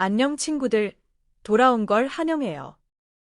안녕 친구들. 돌아온 걸 환영해요.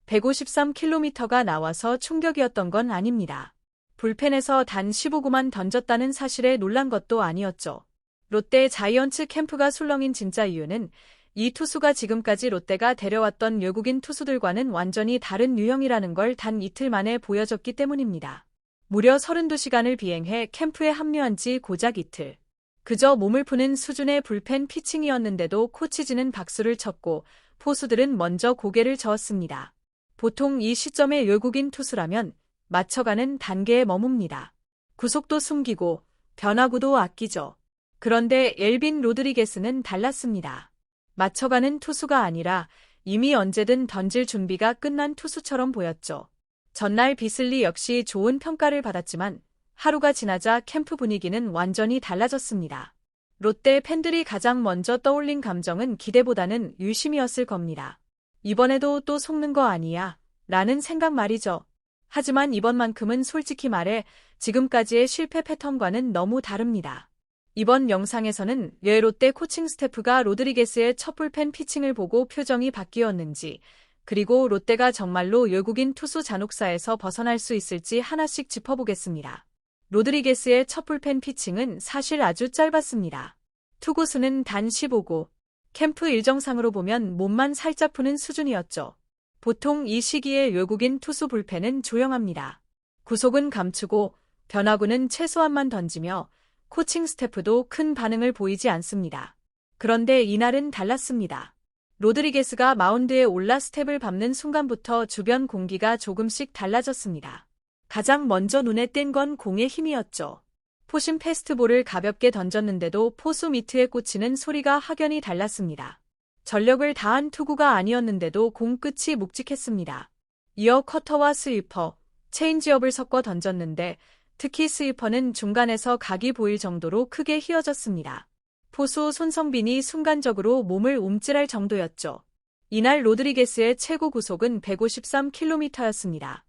153km가 나와서 충격이었던 건 아닙니다. 불펜에서 단 15구만 던졌다는 사실에 놀란 것도 아니었죠. 롯데 자이언츠 캠프가 술렁인 진짜 이유는 이 투수가 지금까지 롯데가 데려왔던 외국인 투수들과는 완전히 다른 유형이라는 걸 단 이틀 만에 보여줬기 때문입니다. 무려 32시간을 비행해 캠프에 합류한 지 고작 이틀. 그저 몸을 푸는 수준의 불펜 피칭이었는데도 코치진은 박수를 쳤고 포수들은 먼저 고개를 저었습니다. 보통 이 시점의 외국인 투수라면 맞춰가는 단계에 머뭅니다. 구속도 숨기고 변화구도 아끼죠. 그런데 엘빈 로드리게스는 달랐습니다. 맞춰가는 투수가 아니라 이미 언제든 던질 준비가 끝난 투수처럼 보였죠. 전날 비슬리 역시 좋은 평가를 받았지만 하루가 지나자 캠프 분위기는 완전히 달라졌습니다. 롯데 팬들이 가장 먼저 떠올린 감정은 기대보다는 유심이었을 겁니다. 이번에도 또 속는 거 아니야? 라는 생각 말이죠. 하지만 이번만큼은 솔직히 말해 지금까지의 실패 패턴과는 너무 다릅니다. 이번 영상에서는 왜 롯데 코칭 스태프가 로드리게스의 첫 불펜 피칭을 보고 표정이 바뀌었는지, 그리고 롯데가 정말로 외국인 투수 잔혹사에서 벗어날 수 있을지 하나씩 짚어보겠습니다. 로드리게스의 첫 불펜 피칭은 사실 아주 짧았습니다. 투구수는 단 15구. 캠프 일정상으로 보면 몸만 살짝 푸는 수준이었죠. 보통 이 시기에 외국인 투수 불펜은 조용합니다. 구속은 감추고 변화구는 최소한만 던지며 코칭 스태프도 큰 반응을 보이지 않습니다. 그런데 이날은 달랐습니다. 로드리게스가 마운드에 올라 스텝을 밟는 순간부터 주변 공기가 조금씩 달라졌습니다. 가장 먼저 눈에 띈 건 공의 힘이었죠. 포심 패스트볼을 가볍게 던졌는데도 포수 미트에 꽂히는 소리가 확연히 달랐습니다. 전력을 다한 투구가 아니었는데도 공 끝이 묵직했습니다. 이어 커터와 스위퍼, 체인지업을 섞어 던졌는데 특히 스위퍼는 중간에서 각이 보일 정도로 크게 휘어졌습니다. 포수 손성빈이 순간적으로 몸을 움찔할 정도였죠. 이날 로드리게스의 최고 구속은 153km였습니다.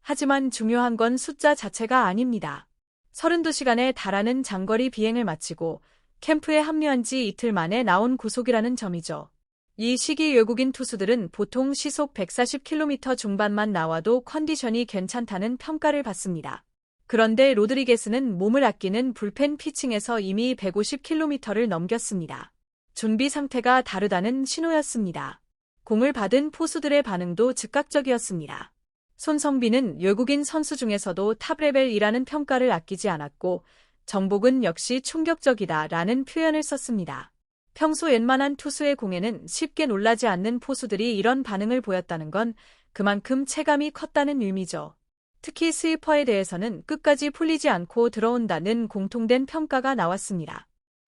하지만 중요한 건 숫자 자체가 아닙니다. 32시간에 달하는 장거리 비행을 마치고 캠프에 합류한 지 이틀 만에 나온 구속이라는 점이죠. 이 시기 외국인 투수들은 보통 시속 140km 중반만 나와도 컨디션이 괜찮다는 평가를 받습니다. 그런데 로드리게스는 몸을 아끼는 불펜 피칭에서 이미 150km를 넘겼습니다. 준비 상태가 다르다는 신호였습니다. 공을 받은 포수들의 반응도 즉각적이었습니다. 손성빈은 외국인 선수 중에서도 탑레벨이라는 평가를 아끼지 않았고 정복은 역시 충격적이다라는 표현을 썼습니다. 평소 웬만한 투수의 공에는 쉽게 놀라지 않는 포수들이 이런 반응을 보였다는 건 그만큼 체감이 컸다는 의미죠. 특히 스위퍼에 대해서는 끝까지 풀리지 않고 들어온다는 공통된 평가가 나왔습니다.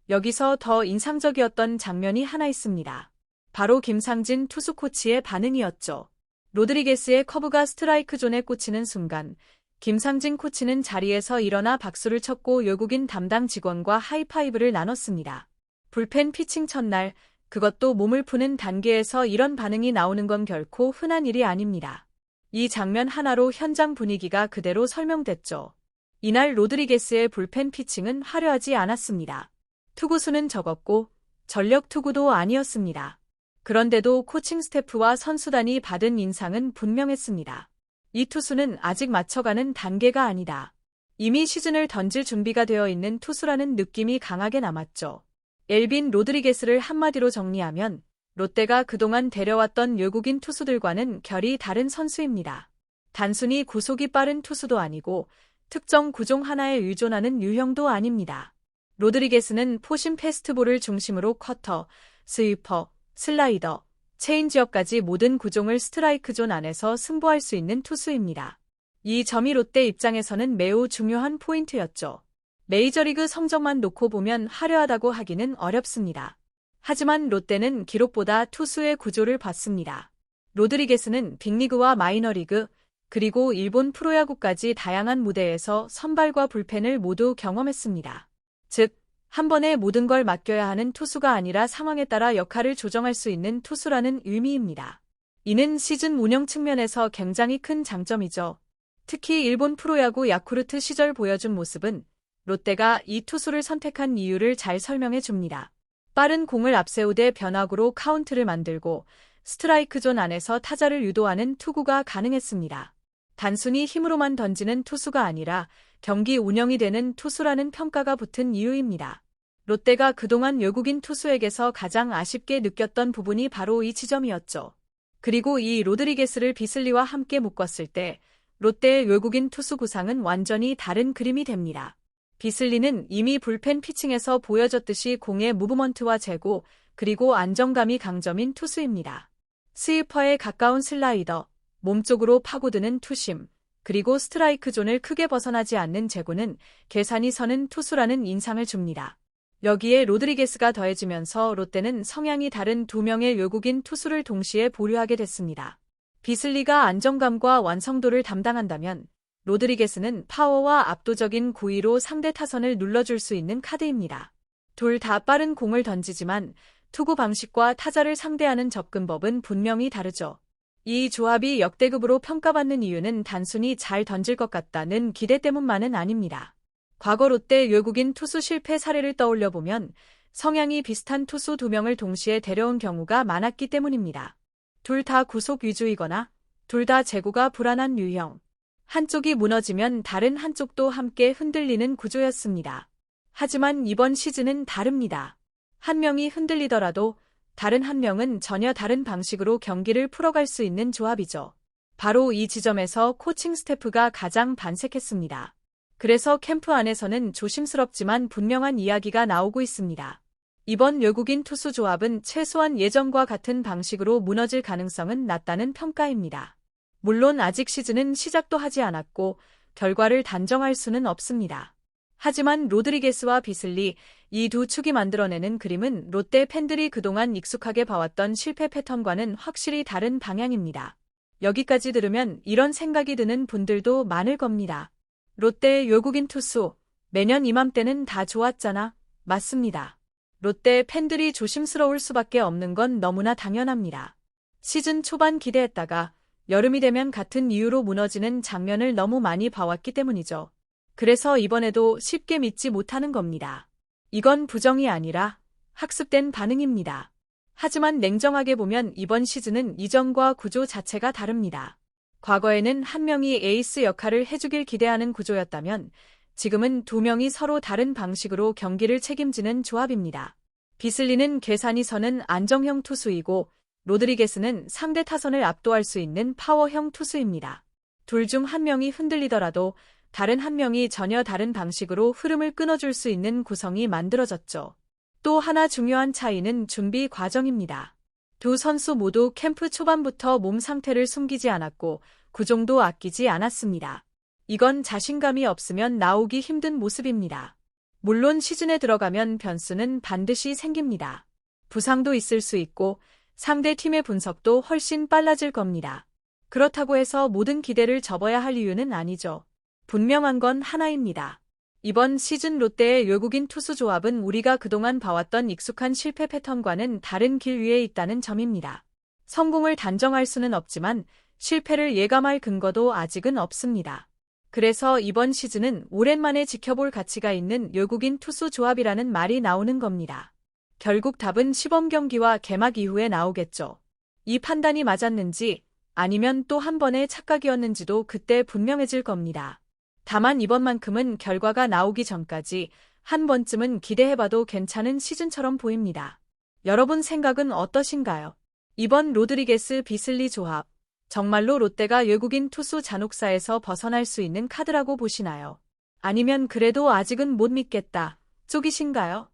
여기서 더 인상적이었던 장면이 하나 있습니다. 바로 김상진 투수 코치의 반응이었죠. 로드리게스의 커브가 스트라이크 존에 꽂히는 순간 김상진 코치는 자리에서 일어나 박수를 쳤고 외국인 담당 직원과 하이파이브를 나눴습니다. 불펜 피칭 첫날, 그것도 몸을 푸는 단계에서 이런 반응이 나오는 건 결코 흔한 일이 아닙니다. 이 장면 하나로 현장 분위기가 그대로 설명됐죠. 이날 로드리게스의 불펜 피칭은 화려하지 않았습니다. 투구수는 적었고 전력 투구도 아니었습니다. 그런데도 코칭 스태프와 선수단이 받은 인상은 분명했습니다. 이 투수는 아직 맞춰가는 단계가 아니다. 이미 시즌을 던질 준비가 되어 있는 투수라는 느낌이 강하게 남았죠. 엘빈 로드리게스를 한마디로 정리하면 롯데가 그동안 데려왔던 외국인 투수들과는 결이 다른 선수입니다. 단순히 구속이 빠른 투수도 아니고 특정 구종 하나에 의존하는 유형도 아닙니다. 로드리게스는 포심 패스트볼을 중심으로 커터, 스위퍼, 슬라이더, 체인지업까지 모든 구종을 스트라이크 존 안에서 승부할 수 있는 투수입니다. 이 점이 롯데 입장에서는 매우 중요한 포인트였죠. 메이저리그 성적만 놓고 보면 화려하다고 하기는 어렵습니다. 하지만 롯데는 기록보다 투수의 구조를 봤습니다. 로드리게스는 빅리그와 마이너리그, 그리고 일본 프로야구까지 다양한 무대에서 선발과 불펜을 모두 경험했습니다. 즉, 한 번에 모든 걸 맡겨야 하는 투수가 아니라 상황에 따라 역할을 조정할 수 있는 투수라는 의미입니다. 이는 시즌 운영 측면에서 굉장히 큰 장점이죠. 특히 일본 프로야구 야쿠르트 시절 보여준 모습은 롯데가 이 투수를 선택한 이유를 잘 설명해 줍니다. 빠른 공을 앞세우되 변화구로 카운트를 만들고 스트라이크 존 안에서 타자를 유도하는 투구가 가능했습니다. 단순히 힘으로만 던지는 투수가 아니라 경기 운영이 되는 투수라는 평가가 붙은 이유입니다. 롯데가 그동안 외국인 투수에게서 가장 아쉽게 느꼈던 부분이 바로 이 지점이었죠. 그리고 이 로드리게스를 비슬리와 함께 묶었을 때 롯데의 외국인 투수 구상은 완전히 다른 그림이 됩니다. 비슬리는 이미 불펜 피칭에서 보여줬듯이 공의 무브먼트와 제고 그리고 안정감이 강점인 투수입니다. 스위퍼에 가까운 슬라이더, 몸쪽으로 파고드는 투심, 그리고 스트라이크 존을 크게 벗어나지 않는 제구는 계산이 서는 투수라는 인상을 줍니다. 여기에 로드리게스가 더해지면서 롯데는 성향이 다른 두 명의 외국인 투수를 동시에 보류하게 됐습니다. 비슬리가 안정감과 완성도를 담당한다면 로드리게스는 파워와 압도적인 구위로 상대 타선을 눌러줄 수 있는 카드입니다. 둘 다 빠른 공을 던지지만 투구 방식과 타자를 상대하는 접근법은 분명히 다르죠. 이 조합이 역대급으로 평가받는 이유는 단순히 잘 던질 것 같다는 기대 때문만은 아닙니다. 과거 롯데 외국인 투수 실패 사례를 떠올려보면 성향이 비슷한 투수 두 명을 동시에 데려온 경우가 많았기 때문입니다. 둘 다 구속 위주이거나 둘 다 제구가 불안한 유형. 한쪽이 무너지면 다른 한쪽도 함께 흔들리는 구조였습니다. 하지만 이번 시즌은 다릅니다. 한 명이 흔들리더라도 다른 한 명은 전혀 다른 방식으로 경기를 풀어갈 수 있는 조합이죠. 바로 이 지점에서 코칭 스태프가 가장 반색했습니다. 그래서 캠프 안에서는 조심스럽지만 분명한 이야기가 나오고 있습니다. 이번 외국인 투수 조합은 최소한 예전과 같은 방식으로 무너질 가능성은 낮다는 평가입니다. 물론 아직 시즌은 시작도 하지 않았고 결과를 단정할 수는 없습니다. 하지만 로드리게스와 비슬리, 이 두 축이 만들어내는 그림은 롯데 팬들이 그동안 익숙하게 봐왔던 실패 패턴과는 확실히 다른 방향입니다. 여기까지 들으면 이런 생각이 드는 분들도 많을 겁니다. 롯데의 외국인 투수, 매년 이맘때는 다 좋았잖아. 맞습니다. 롯데 팬들이 조심스러울 수밖에 없는 건 너무나 당연합니다. 시즌 초반 기대했다가 여름이 되면 같은 이유로 무너지는 장면을 너무 많이 봐왔기 때문이죠. 그래서 이번에도 쉽게 믿지 못하는 겁니다. 이건 부정이 아니라 학습된 반응입니다. 하지만 냉정하게 보면 이번 시즌은 이전과 구조 자체가 다릅니다. 과거에는 한 명이 에이스 역할을 해주길 기대하는 구조였다면 지금은 두 명이 서로 다른 방식으로 경기를 책임지는 조합입니다. 비슬리는 계산이 서는 안정형 투수이고 로드리게스는 상대 타선을 압도할 수 있는 파워형 투수입니다. 둘 중 한 명이 흔들리더라도 다른 한 명이 전혀 다른 방식으로 흐름을 끊어줄 수 있는 구성이 만들어졌죠. 또 하나 중요한 차이는 준비 과정입니다. 두 선수 모두 캠프 초반부터 몸 상태를 숨기지 않았고 구종도 아끼지 않았습니다. 이건 자신감이 없으면 나오기 힘든 모습입니다. 물론 시즌에 들어가면 변수는 반드시 생깁니다. 부상도 있을 수 있고 상대 팀의 분석도 훨씬 빨라질 겁니다. 그렇다고 해서 모든 기대를 접어야 할 이유는 아니죠. 분명한 건 하나입니다. 이번 시즌 롯데의 외국인 투수 조합은 우리가 그동안 봐왔던 익숙한 실패 패턴과는 다른 길 위에 있다는 점입니다. 성공을 단정할 수는 없지만 실패를 예감할 근거도 아직은 없습니다. 그래서 이번 시즌은 오랜만에 지켜볼 가치가 있는 외국인 투수 조합이라는 말이 나오는 겁니다. 결국 답은 시범 경기와 개막 이후에 나오겠죠. 이 판단이 맞았는지 아니면 또 한 번의 착각이었는지도 그때 분명해질 겁니다. 다만 이번만큼은 결과가 나오기 전까지 한 번쯤은 기대해봐도 괜찮은 시즌처럼 보입니다. 여러분 생각은 어떠신가요? 이번 로드리게스 비슬리 조합, 정말로 롯데가 외국인 투수 잔혹사에서 벗어날 수 있는 카드라고 보시나요? 아니면 그래도 아직은 못 믿겠다 쪽이신가요?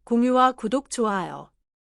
공유와 구독, 좋아요.